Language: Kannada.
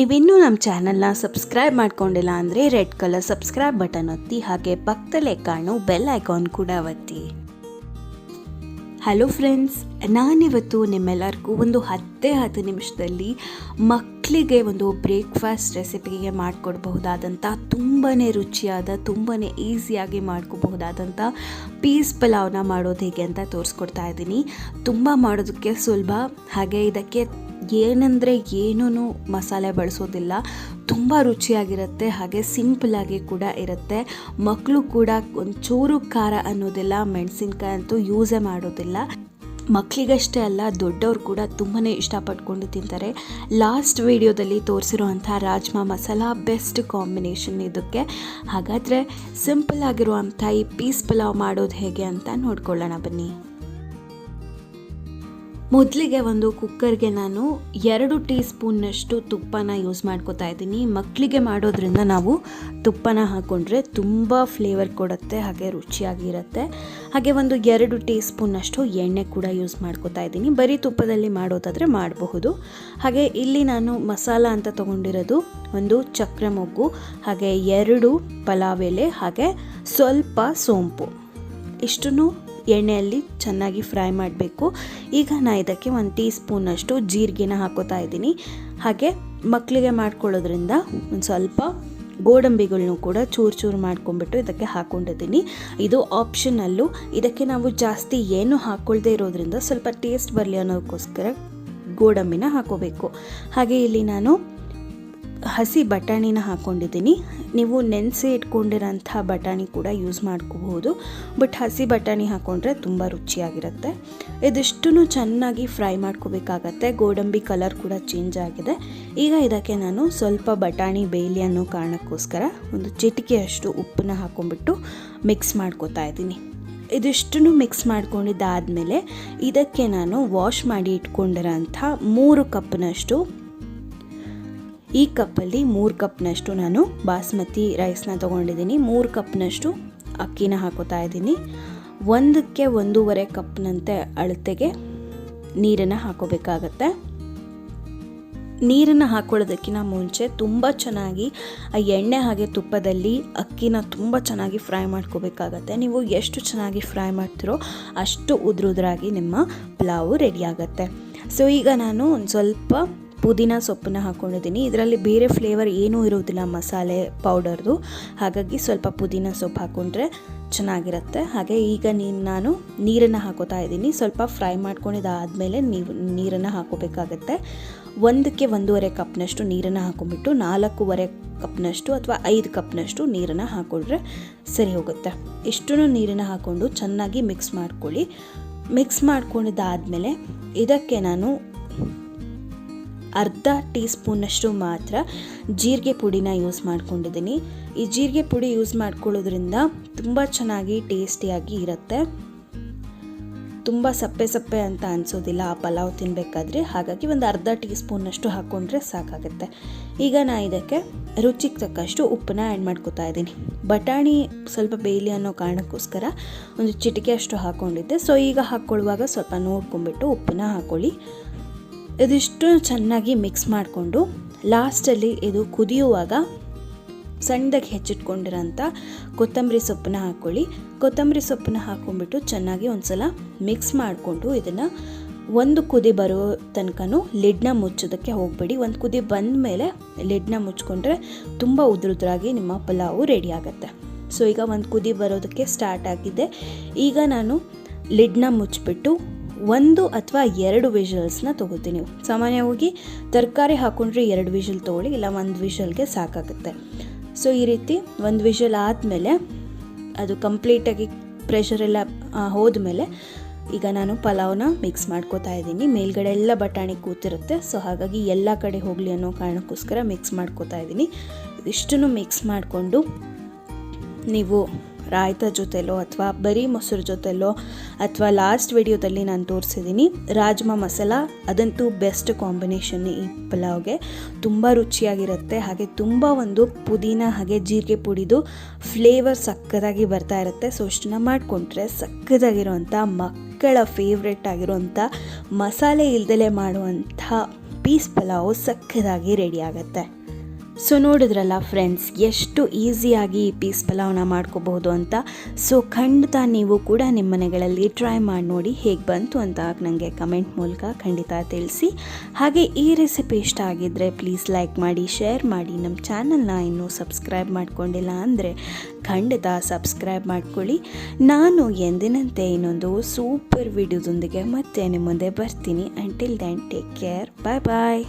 ನೀವಿನ್ನೂ ನಮ್ಮ ಚಾನಲ್ನ ಸಬ್ಸ್ಕ್ರೈಬ್ ಮಾಡ್ಕೊಂಡಿಲ್ಲ ಅಂದರೆ ರೆಡ್ ಕಲರ್ ಸಬ್ಸ್ಕ್ರೈಬ್ ಬಟನ್ ಒತ್ತಿ, ಹಾಗೆ ಪಕ್ಕದಲ್ಲೇ ಕಾಣೋ ಬೆಲ್ ಐಕಾನ್ ಕೂಡ ಒತ್ತಿ. ಹಲೋ ಫ್ರೆಂಡ್ಸ್, ನಾನಿವತ್ತು ನಿಮ್ಮೆಲ್ಲರಿಗೂ ಒಂದು 10 ನಿಮಿಷದಲ್ಲಿ ಮಕ್ಕಳಿಗೆ ಒಂದು ಬ್ರೇಕ್ಫಾಸ್ಟ್ ರೆಸಿಪಿಗೆ ಮಾಡಿಕೊಡ್ಬಹುದಾದಂಥ ತುಂಬಾ ರುಚಿಯಾದ, ತುಂಬಾ ಈಸಿಯಾಗಿ ಮಾಡ್ಕೋಬಹುದಾದಂಥ ಪೀಸ್ ಪಲಾವ್ನ ಮಾಡೋದು ಹೇಗೆ ಅಂತ ತೋರಿಸ್ಕೊಡ್ತಾ ಇದ್ದೀನಿ. ತುಂಬ ಮಾಡೋದಕ್ಕೆ ಸುಲಭ, ಹಾಗೆ ಇದಕ್ಕೆ ಏನಂದರೆ ಏನೂ ಮಸಾಲೆ ಬಳಸೋದಿಲ್ಲ. ತುಂಬ ರುಚಿಯಾಗಿರುತ್ತೆ, ಹಾಗೆ ಸಿಂಪಲಾಗಿ ಕೂಡ ಇರುತ್ತೆ. ಮಕ್ಕಳು ಕೂಡ ಒಂಚೂರು ಖಾರ ಅನ್ನೋದಿಲ್ಲ, ಮೆಣಸಿನ್ಕಾಯಿ ಅಂತೂ ಯೂಸೇ ಮಾಡೋದಿಲ್ಲ. ಮಕ್ಕಳಿಗಷ್ಟೇ ಅಲ್ಲ, ದೊಡ್ಡವ್ರು ಕೂಡ ತುಂಬಾ ಇಷ್ಟಪಟ್ಕೊಂಡು ತಿಂತಾರೆ. ಲಾಸ್ಟ್ ವಿಡಿಯೋದಲ್ಲಿ ತೋರಿಸಿರುವಂಥ ರಾಜ್ಮಾ ಮಸಾಲ ಬೆಸ್ಟ್ ಕಾಂಬಿನೇಷನ್ ಇದಕ್ಕೆ. ಹಾಗಾದರೆ ಸಿಂಪಲ್ ಆಗಿರುವಂಥ ಈ ಪೀಸ್ ಪಲಾವ್ ಮಾಡೋದು ಹೇಗೆ ಅಂತ ನೋಡ್ಕೊಳ್ಳೋಣ ಬನ್ನಿ. ಮೊದಲಿಗೆ ಒಂದು ಕುಕ್ಕರ್ಗೆ ನಾನು 2 ಟೀ ಸ್ಪೂನ್ನಷ್ಟು ತುಪ್ಪನ ಯೂಸ್ ಮಾಡ್ಕೋತಾ ಇದ್ದೀನಿ. ಮಕ್ಕಳಿಗೆ ಮಾಡೋದ್ರಿಂದ ನಾವು ತುಪ್ಪನ ಹಾಕ್ಕೊಂಡ್ರೆ ತುಂಬ ಫ್ಲೇವರ್ ಕೊಡುತ್ತೆ, ಹಾಗೆ ರುಚಿಯಾಗಿರುತ್ತೆ. ಹಾಗೆ ಒಂದು 2 ಟೀ ಸ್ಪೂನ್ನಷ್ಟು ಎಣ್ಣೆ ಕೂಡ ಯೂಸ್ ಮಾಡ್ಕೋತಾ ಇದ್ದೀನಿ. ಬರೀ ತುಪ್ಪದಲ್ಲಿ ಮಾಡೋದಾದರೆ ಮಾಡಬಹುದು. ಹಾಗೆ ಇಲ್ಲಿ ನಾನು ಮಸಾಲ ಅಂತ ತೊಗೊಂಡಿರೋದು ಒಂದು ಚಕ್ರ ಮೊಗ್ಗು, ಹಾಗೆ 2 ಪಲಾವ್ ಎಲೆ, ಹಾಗೆ ಸ್ವಲ್ಪ ಸೋಂಪು, ಇಷ್ಟನ್ನು ಎಣ್ಣೆಯಲ್ಲಿ ಚೆನ್ನಾಗಿ ಫ್ರೈ ಮಾಡಬೇಕು. ಈಗ ನಾನು ಇದಕ್ಕೆ 1 ಟೀ ಸ್ಪೂನಷ್ಟು ಜೀರಿಗೆನ ಹಾಕೋತಾ ಇದ್ದೀನಿ. ಹಾಗೆ ಮಕ್ಕಳಿಗೆ ಮಾಡ್ಕೊಳ್ಳೋದ್ರಿಂದ ಒಂದು ಸ್ವಲ್ಪ ಗೋಡಂಬಿಗಳನ್ನೂ ಕೂಡ ಚೂರು ಮಾಡ್ಕೊಂಡ್ಬಿಟ್ಟು ಇದಕ್ಕೆ ಹಾಕ್ಕೊಂಡಿದ್ದೀನಿ. ಇದು ಆಪ್ಷನಲ್ಲು. ಇದಕ್ಕೆ ನಾವು ಜಾಸ್ತಿ ಏನು ಹಾಕ್ಕೊಳ್ದೇ ಇರೋದ್ರಿಂದ ಸ್ವಲ್ಪ ಟೇಸ್ಟ್ ಬರಲಿ ಅನ್ನೋದಕ್ಕೋಸ್ಕರ ಗೋಡಂಬಿನ ಹಾಕೋಬೇಕು. ಹಾಗೆ ಇಲ್ಲಿ ನಾನು ಹಸಿ ಬಟಾಣಿನ ಹಾಕ್ಕೊಂಡಿದ್ದೀನಿ. ನೀವು ನೆನೆಸಿ ಇಟ್ಕೊಂಡಿರೋಂಥ ಬಟಾಣಿ ಕೂಡ ಯೂಸ್ ಮಾಡ್ಕೋಬಹುದು, ಬಟ್ ಹಸಿ ಬಟಾಣಿ ಹಾಕ್ಕೊಂಡ್ರೆ ತುಂಬ ರುಚಿಯಾಗಿರುತ್ತೆ. ಇದಿಷ್ಟನ್ನು ಚೆನ್ನಾಗಿ ಫ್ರೈ ಮಾಡ್ಕೋಬೇಕಾಗತ್ತೆ. ಗೋಡಂಬಿ ಕಲರ್ ಕೂಡ ಚೇಂಜ್ ಆಗಿದೆ. ಈಗ ಇದಕ್ಕೆ ನಾನು ಸ್ವಲ್ಪ ಬಟಾಣಿ ಬೇಯಲಿ ಅನ್ನೋ ಕಾರಣಕ್ಕೋಸ್ಕರ ಒಂದು ಚಿಟಿಕೆಯಷ್ಟು ಉಪ್ಪನ್ನ ಹಾಕ್ಕೊಂಡ್ಬಿಟ್ಟು ಮಿಕ್ಸ್ ಮಾಡ್ಕೋತಾ ಇದ್ದೀನಿ. ಇದಿಷ್ಟನ್ನು ಮಿಕ್ಸ್ ಮಾಡ್ಕೊಂಡಿದ್ದಾದಮೇಲೆ ಇದಕ್ಕೆ ನಾನು ವಾಶ್ ಮಾಡಿ ಇಟ್ಕೊಂಡಿರೋಂಥ 3 ಕಪ್ನಷ್ಟು, ಈ ಕಪ್ಪಲ್ಲಿ 3 ಕಪ್ನಷ್ಟು ನಾನು ಬಾಸ್ಮತಿ ರೈಸ್ನ ತೊಗೊಂಡಿದ್ದೀನಿ. 3 ಕಪ್ನಷ್ಟು ಅಕ್ಕಿನ ಹಾಕೋತಾ ಇದ್ದೀನಿ. 1ಕ್ಕೆ 1.5 ಕಪ್ನಂತೆ ಅಳತೆಗೆ ನೀರನ್ನು ಹಾಕೋಬೇಕಾಗತ್ತೆ. ನೀರನ್ನು ಹಾಕೊಳ್ಳೋದಕ್ಕಿಂತ ಮುಂಚೆ ತುಂಬ ಚೆನ್ನಾಗಿ ಆ ಎಣ್ಣೆ ಹಾಗೆ ತುಪ್ಪದಲ್ಲಿ ಅಕ್ಕಿನ ತುಂಬ ಚೆನ್ನಾಗಿ ಫ್ರೈ ಮಾಡ್ಕೋಬೇಕಾಗತ್ತೆ. ನೀವು ಎಷ್ಟು ಚೆನ್ನಾಗಿ ಫ್ರೈ ಮಾಡ್ತೀರೋ ಅಷ್ಟು ಉದ್ರಾಗಿ ನಿಮ್ಮ ಪಲಾವು ರೆಡಿ ಆಗುತ್ತೆ. ಸೊ ಈಗ ನಾನು ಒಂದು ಸ್ವಲ್ಪ ಪುದೀನ ಸೊಪ್ಪನ್ನ ಹಾಕ್ಕೊಂಡಿದ್ದೀನಿ. ಇದರಲ್ಲಿ ಬೇರೆ ಫ್ಲೇವರ್ ಏನೂ ಇರೋದಿಲ್ಲ ಮಸಾಲೆ ಪೌಡರ್ದು, ಹಾಗಾಗಿ ಸ್ವಲ್ಪ ಪುದೀನ ಸೊಪ್ಪು ಹಾಕ್ಕೊಂಡ್ರೆ ಚೆನ್ನಾಗಿರುತ್ತೆ. ಹಾಗೆ ಈಗ ನಾನು ನೀರನ್ನು ಹಾಕೋತಾ ಇದ್ದೀನಿ. ಸ್ವಲ್ಪ ಫ್ರೈ ಮಾಡ್ಕೊಂಡಿದ್ದಾದಮೇಲೆ ನೀರನ್ನು ಹಾಕೋಬೇಕಾಗತ್ತೆ. 1ಕ್ಕೆ 1.5 ಕಪ್ನಷ್ಟು ನೀರನ್ನು ಹಾಕೊಂಡ್ಬಿಟ್ಟು 4.5 ಕಪ್ನಷ್ಟು ಅಥವಾ 5 ಕಪ್ನಷ್ಟು ನೀರನ್ನು ಹಾಕೊಂಡ್ರೆ ಸರಿ ಹೋಗುತ್ತೆ. ಇಷ್ಟನ್ನು ನೀರನ್ನು ಹಾಕ್ಕೊಂಡು ಚೆನ್ನಾಗಿ ಮಿಕ್ಸ್ ಮಾಡ್ಕೊಳ್ಳಿ. ಮಿಕ್ಸ್ ಮಾಡ್ಕೊಂಡಿದ್ದಾದಮೇಲೆ ಇದಕ್ಕೆ ನಾನು ಅರ್ಧ ಟೀ ಸ್ಪೂನಷ್ಟು ಮಾತ್ರ ಜೀರಿಗೆ ಪುಡಿನ ಯೂಸ್ ಮಾಡ್ಕೊಂಡಿದ್ದೀನಿ. ಈ ಜೀರಿಗೆ ಪುಡಿ ಯೂಸ್ ಮಾಡ್ಕೊಳ್ಳೋದ್ರಿಂದ ತುಂಬ ಚೆನ್ನಾಗಿ ಟೇಸ್ಟಿಯಾಗಿ ಇರುತ್ತೆ. ತುಂಬ ಸಪ್ಪೆ ಅಂತ ಅನಿಸೋದಿಲ್ಲ ಆ ಪಲಾವ್ ತಿನ್ನಬೇಕಾದ್ರೆ. ಹಾಗಾಗಿ ಒಂದು ಅರ್ಧ ಟೀ ಸ್ಪೂನಷ್ಟು ಹಾಕ್ಕೊಂಡ್ರೆ ಸಾಕಾಗುತ್ತೆ. ಈಗ ನಾನು ಇದಕ್ಕೆ ರುಚಿಗೆ ತಕ್ಕಷ್ಟು ಉಪ್ಪನ್ನ ಆ್ಯಡ್ ಮಾಡ್ಕೋತಾ ಇದ್ದೀನಿ. ಬಟಾಣಿ ಸ್ವಲ್ಪ ಬೇಯಲಿ ಅನ್ನೋ ಕಾರಣಕ್ಕೋಸ್ಕರ ಒಂದು ಚಿಟಿಕೆ ಅಷ್ಟು ಹಾಕ್ಕೊಂಡಿದ್ದೆ. ಸೊ ಈಗ ಹಾಕ್ಕೊಳ್ಳುವಾಗ ಸ್ವಲ್ಪ ನೋಡ್ಕೊಂಡ್ಬಿಟ್ಟು ಉಪ್ಪನ್ನ ಹಾಕ್ಕೊಳ್ಳಿ. ಇದಿಷ್ಟು ಚೆನ್ನಾಗಿ ಮಿಕ್ಸ್ ಮಾಡಿಕೊಂಡು ಲಾಸ್ಟಲ್ಲಿ ಇದು ಕುದಿಯುವಾಗ ಸಣ್ಣದಾಗಿ ಹೆಚ್ಚಿಟ್ಕೊಂಡಿರೋಂಥ ಕೊತ್ತಂಬರಿ ಸೊಪ್ಪನ್ನ ಹಾಕ್ಕೊಳ್ಳಿ. ಕೊತ್ತಂಬರಿ ಸೊಪ್ಪನ್ನ ಹಾಕ್ಕೊಂಡ್ಬಿಟ್ಟು ಚೆನ್ನಾಗಿ ಒಂದು ಸಲ ಮಿಕ್ಸ್ ಮಾಡಿಕೊಂಡು ಇದನ್ನು ಒಂದು ಕುದಿ ಬರೋ ತನಕನೂ ಲಿಡ್ನ ಮುಚ್ಚೋದಕ್ಕೆ ಹೋಗಬೇಡಿ. ಒಂದು ಕುದಿ ಬಂದ ಮೇಲೆ ಲಿಡ್ನ ಮುಚ್ಕೊಂಡ್ರೆ ತುಂಬ ಉದ್ರಾಗಿ ನಿಮ್ಮ ಪಲಾವು ರೆಡಿ ಆಗುತ್ತೆ. ಸೊ ಈಗ ಒಂದು ಕುದಿ ಬರೋದಕ್ಕೆ ಸ್ಟಾರ್ಟ್ ಆಗಿದೆ. ಈಗ ನಾನು ಲಿಡ್ನ ಮುಚ್ಚಿಬಿಟ್ಟು 1 ಅಥವಾ 2 ವಿಷಲ್ಸ್ನ ತೊಗೋತೀನಿ. ಸಾಮಾನ್ಯವಾಗಿ ತರಕಾರಿ ಹಾಕ್ಕೊಂಡ್ರೆ 2 ವಿಷಲ್ ತೊಗೊಳ್ಳಿ, ಇಲ್ಲ 1 ವಿಷಲ್ಗೆ ಸಾಕಾಗುತ್ತೆ. ಸೊ ಈ ರೀತಿ 1 ವಿಷಲ್ ಆದಮೇಲೆ ಅದು ಕಂಪ್ಲೀಟಾಗಿ ಪ್ರೆಷರೆಲ್ಲ ಹೋದ್ಮೇಲೆ ಈಗ ನಾನು ಪಲಾವ್ನ ಮಿಕ್ಸ್ ಮಾಡ್ಕೋತಾ ಇದ್ದೀನಿ. ಮೇಲ್ಗಡೆ ಎಲ್ಲ ಬಟಾಣಿ ಕೂತಿರುತ್ತೆ, ಸೊ ಹಾಗಾಗಿ ಎಲ್ಲ ಕಡೆ ಹೋಗಲಿ ಅನ್ನೋ ಕಾರಣಕ್ಕೋಸ್ಕರ ಮಿಕ್ಸ್ ಮಾಡ್ಕೋತಾ ಇದ್ದೀನಿ. ಇಷ್ಟನ್ನು ಮಿಕ್ಸ್ ಮಾಡಿಕೊಂಡು ನೀವು ರಾಯ್ತ ಜೊತೆಲೋ ಅಥವಾ ಬರೀ ಮೊಸರು ಜೊತೆಲೋ ಅಥವಾ ಲಾಸ್ಟ್ ವಿಡಿಯೋದಲ್ಲಿ ನಾನು ತೋರಿಸಿದ್ದೀನಿ ರಾಜ್ಮಾ ಮಸಾಲ, ಅದಂತೂ ಬೆಸ್ಟ್ ಕಾಂಬಿನೇಷನ್ ಈ ಪಲಾವ್ಗೆ. ತುಂಬ ರುಚಿಯಾಗಿರುತ್ತೆ. ಹಾಗೆ ತುಂಬ ಒಂದು ಪುದೀನ ಹಾಗೆ ಜೀರಿಗೆ ಪುಡಿದು ಫ್ಲೇವರ್ ಸಕ್ಕತ್ತಾಗಿ ಬರ್ತಾ ಇರುತ್ತೆ. ಸೊ ಇಷ್ಟನ್ನ ಮಾಡಿಕೊಂಡ್ರೆ ಸಕ್ಕತ್ತಾಗಿರೋಂಥ ಮಕ್ಕಳ ಫೇವ್ರೆಟ್ ಆಗಿರೋಂಥ ಮಸಾಲೆ ಇಲ್ದಲೇ ಮಾಡುವಂಥ ಪೀಸ್ ಪಲಾವ್ ಸಕ್ಕತ್ತಾಗಿ ರೆಡಿ ಆಗುತ್ತೆ. ಸೊ ನೋಡಿದ್ರಲ್ಲ ಫ್ರೆಂಡ್ಸ್, ಎಷ್ಟು ಈಸಿಯಾಗಿ ಈ ಪೀಸ್ ಪಲಾವ್ನ ಮಾಡ್ಕೋಬಹುದು ಅಂತ. ಸೊ ಖಂಡಿತ ನೀವು ಕೂಡ ನಿಮ್ಮ ಮನೆಗಳಲ್ಲಿ ಟ್ರೈ ಮಾಡಿ ನೋಡಿ, ಹೇಗೆ ಬಂತು ಅಂತ ನನಗೆ ಕಮೆಂಟ್ ಮೂಲಕ ಖಂಡಿತ ತಿಳಿಸಿ. ಹಾಗೆ ಈ ರೆಸಿಪಿ ಇಷ್ಟ ಆಗಿದ್ದರೆ ಪ್ಲೀಸ್ ಲೈಕ್ ಮಾಡಿ, ಶೇರ್ ಮಾಡಿ. ನಮ್ಮ ಚಾನಲ್ನ ಇನ್ನೂ ಸಬ್ಸ್ಕ್ರೈಬ್ ಮಾಡ್ಕೊಂಡಿಲ್ಲ ಅಂದರೆ ಖಂಡಿತ ಸಬ್ಸ್ಕ್ರೈಬ್ ಮಾಡ್ಕೊಳ್ಳಿ. ನಾನು ಎಂದಿನಂತೆ ಇನ್ನೊಂದು ಸೂಪರ್ ವಿಡಿಯೋದೊಂದಿಗೆ ಮತ್ತೆ ನಿಮ್ಮ ಮುಂದೆ ಬರ್ತೀನಿ. ಅಂಟಿಲ್ ದೆನ್ ಟೇಕ್ ಕೇರ್, ಬಾಯ್ ಬಾಯ್.